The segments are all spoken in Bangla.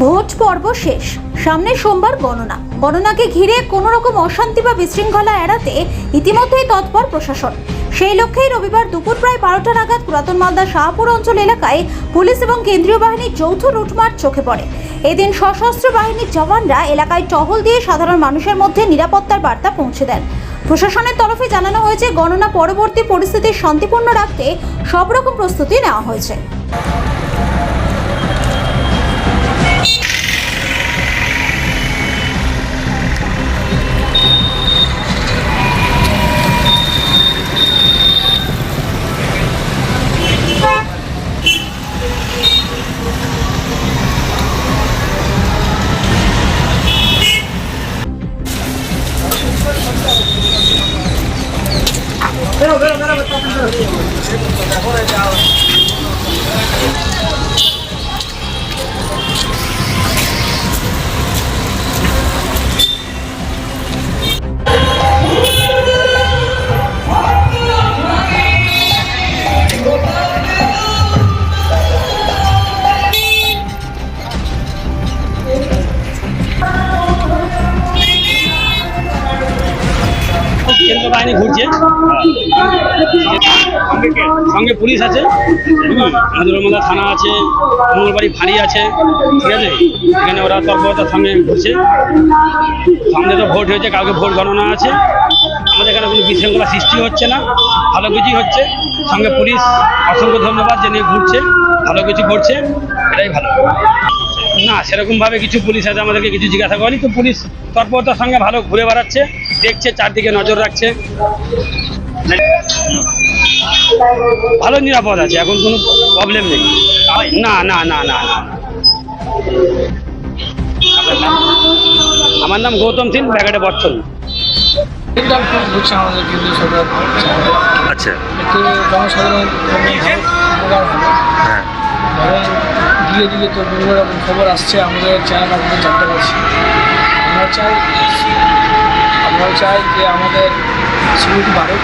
ভোট পর্ব শেষ, সামনে সোমবার গণনাকে ঘিরে কোনো রকম অশান্তি বা বিশৃঙ্খলা এড়াতে ইতিমধ্যেই তৎপর প্রশাসন। সেই লক্ষ্যেই রবিবার দুপুর প্রায় 12টা নাগাদ পুরাতন মালদা শাহপুর অঞ্চল এলাকায় পুলিশ এবং কেন্দ্রীয় বাহিনীর যৌথ রুটমার্চ চোখে পড়ে। এদিন সশস্ত্র বাহিনীর জওয়ানরা এলাকায় টহল দিয়ে সাধারণ মানুষের মধ্যে নিরাপত্তার বার্তা পৌঁছে দেন। প্রশাসনের তরফে জানানো হয়েছে, গণনা পরবর্তী পরিস্থিতি শান্তিপূর্ণ রাখতে সব রকম প্রস্তুতি নেওয়া হয়েছে। কেন্দ্র বাহিনী ঘুরছে, সঙ্গে পুলিশ আছে, আন্দোলনমালা থানা আছে, মঙ্গলবাড়ি ফাঁড়ি আছে, ঠিক আছে। এখানে ওরা তৎপরতার সঙ্গে ঘুরছে। সামনে তো ভোট হয়েছে, কালকে ভোট গণনা আছে। আমাদের এখানে কোনো বিশৃঙ্খলা সৃষ্টি হচ্ছে না, ভালো কিছুই হচ্ছে। সঙ্গে পুলিশ অসংখ্য ধন্যবাদ, যে নিয়ে ঘুরছে, ভালো কিছু করছে, এটাই ভালো। না, সেরকমভাবে কিছু পুলিশ আছে, আমাদেরকে কিছু জিজ্ঞাসা করেনি। তো পুলিশ তৎপরতার সঙ্গে ভালো ঘুরে বেড়াচ্ছে, দেখছে, চারদিকে নজর রাখছে, ভালো নিরাপদ আছে, এখন কোনো প্রবলেম নেই। না না না না না। আমার নাম গৌতম সিং, ব্যাগাটে বর্তন। আমাদের কেন্দ্রীয় সরকার, আচ্ছা, এতে জনসাধারণ উপকার হবে। হ্যাঁ, ধরেন ধীরে ধীরে তো বিভিন্ন রকম খবর আসছে, আমাদের চ্যানেল আপনাদের জানতে পারছি। আমরা চাই যে আমাদের সিকিউরিটি বাড়ুক,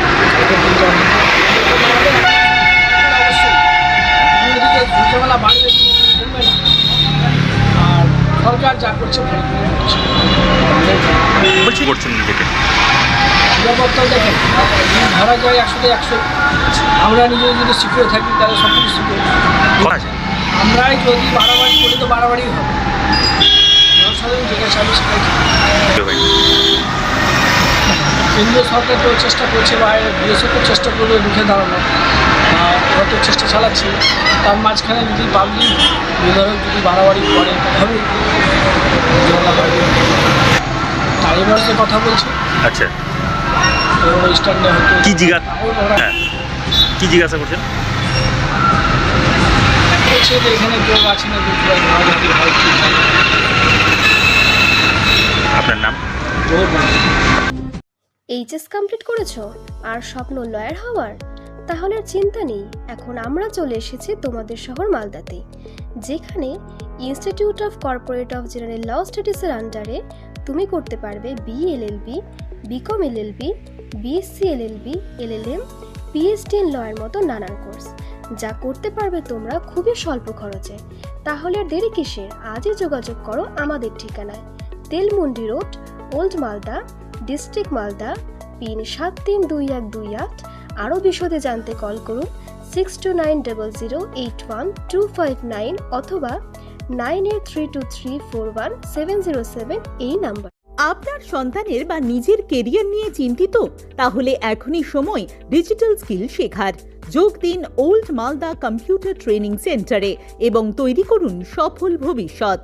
অবশ্যই অন্যদিকে ঝুঁকেমেলা বাড়বে, কমবে না। আর সরকার যা করছে বলছি করছেন নিজেকে নিরাপত্তা দেখেন, ধরা যায় 100তে 100। আমরা নিজে যদি সিকিউর থাকি তাহলে সব কিছু সিকিউর। আমরাই যদি বাড়াবাড়ি করি তো বাড়াবাড়ি হবে। জনসাধারণ যেটা চাইবে সেটাই। কেন্দ্রীয় সরকার তো চেষ্টা করছে, বা বিএসএফ তো চেষ্টা করবে রুখে দাঁড়ানো, ওরা তো চেষ্টা চালাচ্ছে। তার মাঝখানে যদি পাবলিক বিধায়ক যদি বাড়াবাড়ি করে তবে তাই মানুষের কথা বলছে। আচ্ছা, তো স্ট্যান্ডে হয়তো কি জিজ্ঞাসা করছেন? বলছে যে এখানে কেউ আছে না, হয় কি। আপনার নাম? এইচএস কমপ্লিট করেছো আর স্বপ্ন লয়ার হওয়ার? তাহলে আর চিন্তা নেই, এখন আমরা চলে এসেছি তোমাদের শহর মালদাতে, যেখানে institute of corporate of general law স্টাডিজের আন্ডারে তুমি করতে পারবে BLLB, BCom LLB, BSc LLB, LLM, PhD in লয়ের মতো নানান কোর্স, যা করতে পারবে তোমরা খুবই স্বল্প খরচে। তাহলে আর দেরি কিসের? আজই যোগাযোগ করো আমাদের ঠিকানায়, Telmundi road, old Malda, district Malda, pin 732128। আরও বিশদে জানতে কল করুন 6290081259 অথবা 9832341707 এই নাম্বার। আপনার সন্তানের বা নিজের কেরিয়ার নিয়ে চিন্তিত? তাহলে এখনই সময় ডিজিটাল স্কিল শেখার। যোগ দিন ওল্ড মালদা কম্পিউটার ট্রেনিং সেন্টারে এবং তৈরি করুন সফল ভবিষ্যৎ।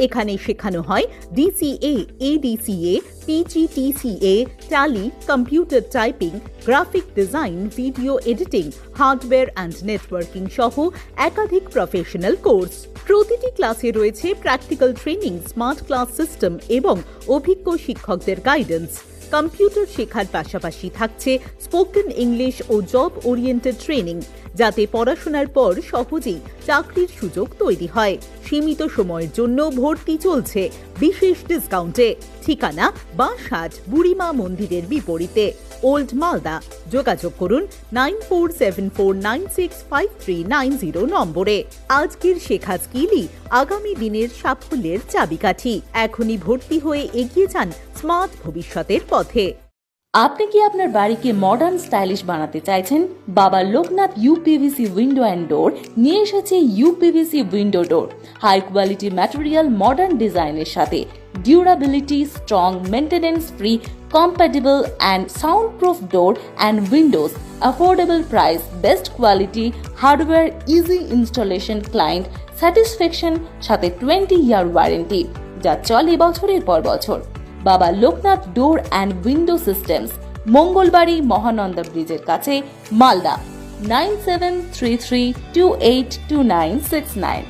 এখানে শেখানো হয় DCA, ADCA, PGTCA, Tally, computer typing, graphic design, video editing, hardware and networking সহ একাধিক প্রফেশনাল কোর্স। প্রতিটি ক্লাসে রয়েছে practical training, smart class system এবং অভিজ্ঞ শিক্ষকদের গাইডেন্স। কম্পিউটার শেখার পাশাপাশি থাকছে স্পোকেন ইংলিশ ও জব ওরিয়েন্টেড ট্রেনিং। যাতে পড়াশোনার পর সহজেই চাকরির সুযোগ তৈরি হয়। সীমিত সময়ের জন্য ভর্তি চলছে বিশেষ ডিসকাউন্টে। ঠিকানা বাঁশহাট বুড়িমা মন্দিরের বিপরীতে, ওল্ড মালদা। যোগাযোগ করুন 9474965390 নম্বরে। আজকের শেখা স্কিলই আগামী দিনের সাফল্যের চাবিকাঠি। এখনই ভর্তি হয়ে এগিয়ে যান স্মার্ট ভবিষ্যতের পথে। আপনি কি আপনার বাড়িকে মডার্ন স্টাইলিশ বানাতে চাইছেন? বাবা Loknath uPVC window and door নিয়ে এসেছে ইউপিভিসি উইন্ডো ডোর। হাই কোয়ালিটি ম্যাটেরিয়াল, মডার্ন ডিজাইনের সাথে durability, strong, maintenance free, compatible and soundproof door and windows, affordable price, best quality, hardware, easy installation, client satisfaction, সাথে 20-year ওয়ারেন্টি যা চলে বছরের পর বছর। বাবা Loknath door and window systems, Mangalbari Mahananda ব্রিজের কাছে, মালদা। 9733282969।